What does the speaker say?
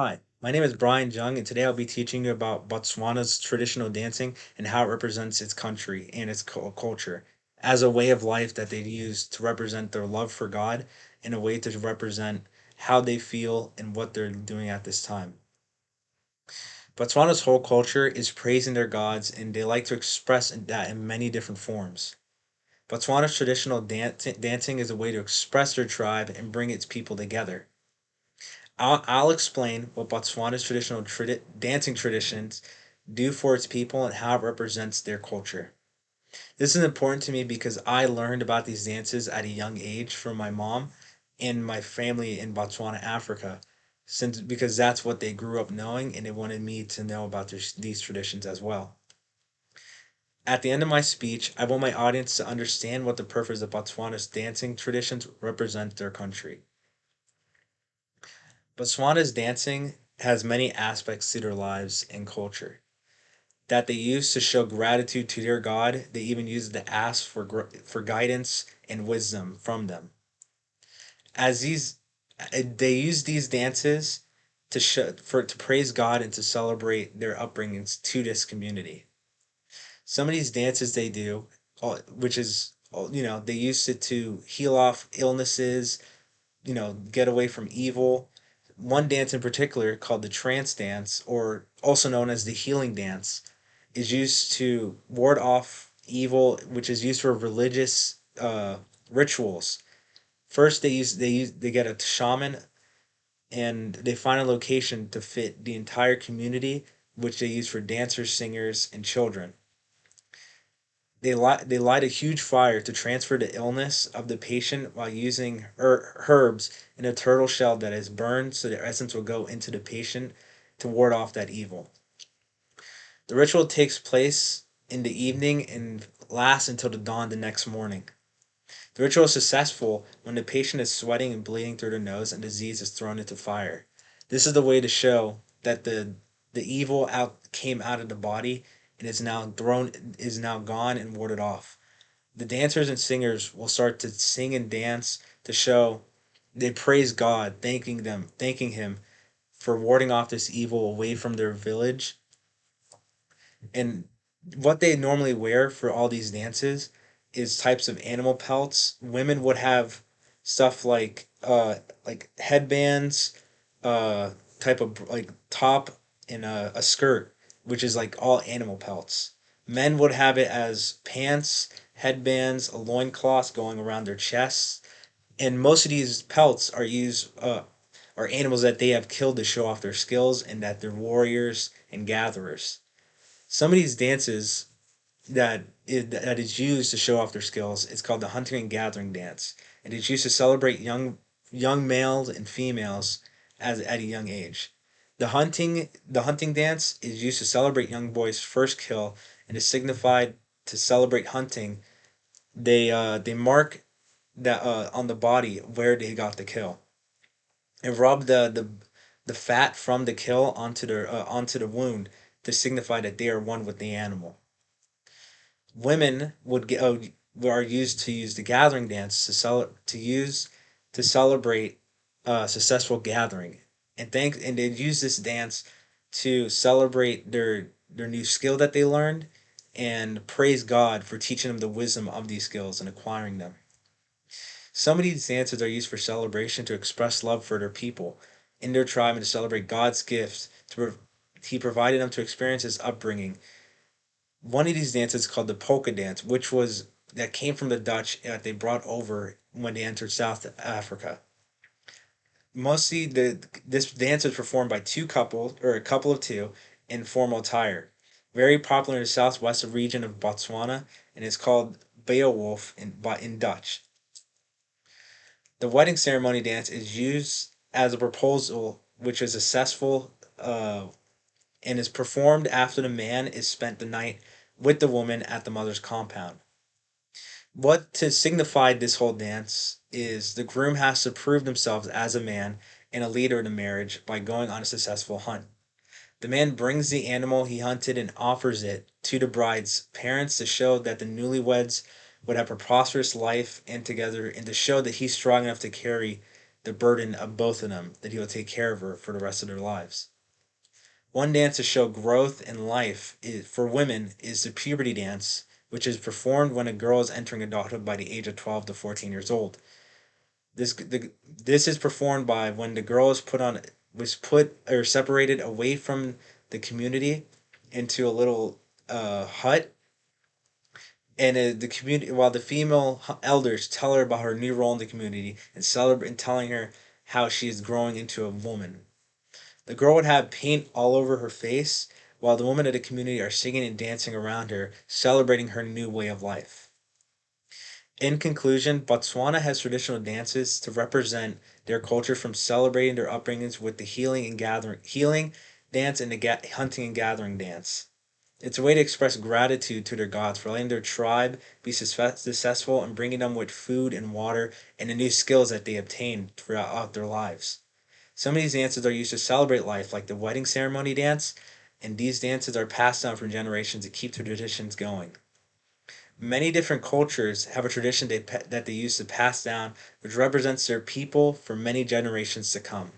Hi, my name is Brian Jung, and today I'll be teaching you about Botswana's traditional dancing and how it represents its country and its culture as a way of life that they use to represent their love for God and a way to represent how they feel and what they're doing at this time. Botswana's whole culture is praising their gods, and they like to express that in many different forms. Botswana's traditional dancing is a way to express their tribe and bring its people together. I'll explain what Botswana's traditional dancing traditions do for its people and how it represents their culture. This is important to me because I learned about these dances at a young age from my mom and my family in Botswana, Africa, since because that's what they grew up knowing and they wanted me to know about these traditions as well. At the end of my speech, I want my audience to understand what the purpose of Botswana's dancing traditions represent their country. Botswana's dancing has many aspects to their lives and culture that they use to show gratitude to their God. They even use it to ask for guidance and wisdom from them. As they use these dances to praise God and to celebrate their upbringings to this community. Some of these dances they do, which is they use it to heal off illnesses, get away from evil. One dance in particular, called the trance dance, or also known as the healing dance, is used to ward off evil, which is used for religious rituals. First, they get a shaman and they find a location to fit the entire community, which they use for dancers, singers, and children. They light a huge fire to transfer the illness of the patient while using herbs in a turtle shell that is burned so the essence will go into the patient to ward off that evil. The ritual takes place in the evening and lasts until the dawn the next morning. The ritual is successful when the patient is sweating and bleeding through the nose and disease is thrown into fire. This is the way to show that the evil came out of the body and is now gone and warded off. The dancers and singers will start to sing and dance to show they praise God, thanking him for warding off this evil away from their village. And what they normally wear for all these dances is types of animal pelts. Women would have stuff like headbands, uh type of like top and a skirt, which is like all animal pelts. Men would have it as pants, headbands, a loincloth going around their chests, and most of these pelts are animals that they have killed to show off their skills and that they're warriors and gatherers. Some of these dances that is used to show off their skills is called the hunting and gathering dance, and it's used to celebrate young males and females as at a young age. The hunting dance is used to celebrate young boys' first kill and is signified to celebrate hunting. They mark that on the body where they got the kill and rub the fat from the kill onto the wound to signify that they are one with the animal. Women are used to use the gathering dance to celebrate a successful gathering, and they use this dance to celebrate their new skill that they learned and praise God for teaching them the wisdom of these skills and acquiring them. Some of these dances are used for celebration to express love for their people in their tribe and to celebrate God's gift He provided them to experience His upbringing. One of these dances is called the polka dance, which was that came from the Dutch that they brought over when they entered South Africa. Mostly, this dance is performed by two couples or a couple of two in formal attire. Very popular in the southwest region of Botswana, and is called Beowulf in Dutch. The wedding ceremony dance is used as a proposal, which is successful and is performed after the man is spent the night with the woman at the mother's compound. What to signify this whole dance is the groom has to prove themselves as a man and a leader in the marriage by going on a successful hunt. The man brings the animal he hunted and offers it to the bride's parents to show that the newlyweds would have a prosperous life and together and to show that he's strong enough to carry the burden of both of them, that he will take care of her for the rest of their lives. One dance to show growth in life for women is the puberty dance, which is performed when a girl is entering adulthood by the age of 12 to 14 years old. This is performed by when the girl is put or separated away from the community into a little hut, and the community, while the female elders tell her about her new role in the community and celebrate and telling her how she is growing into a woman. The girl would have paint all over her face, while the women of the community are singing and dancing around her, celebrating her new way of life. In conclusion, Botswana has traditional dances to represent their culture, from celebrating their upbringings with the healing dance and the hunting and gathering dance. It's a way to express gratitude to their gods for letting their tribe be successful and bringing them with food and water and the new skills that they obtained throughout their lives. Some of these dances are used to celebrate life, like the wedding ceremony dance, and these dances are passed down from generations to keep the traditions going. Many different cultures have a tradition that they use to pass down, which represents their people for many generations to come.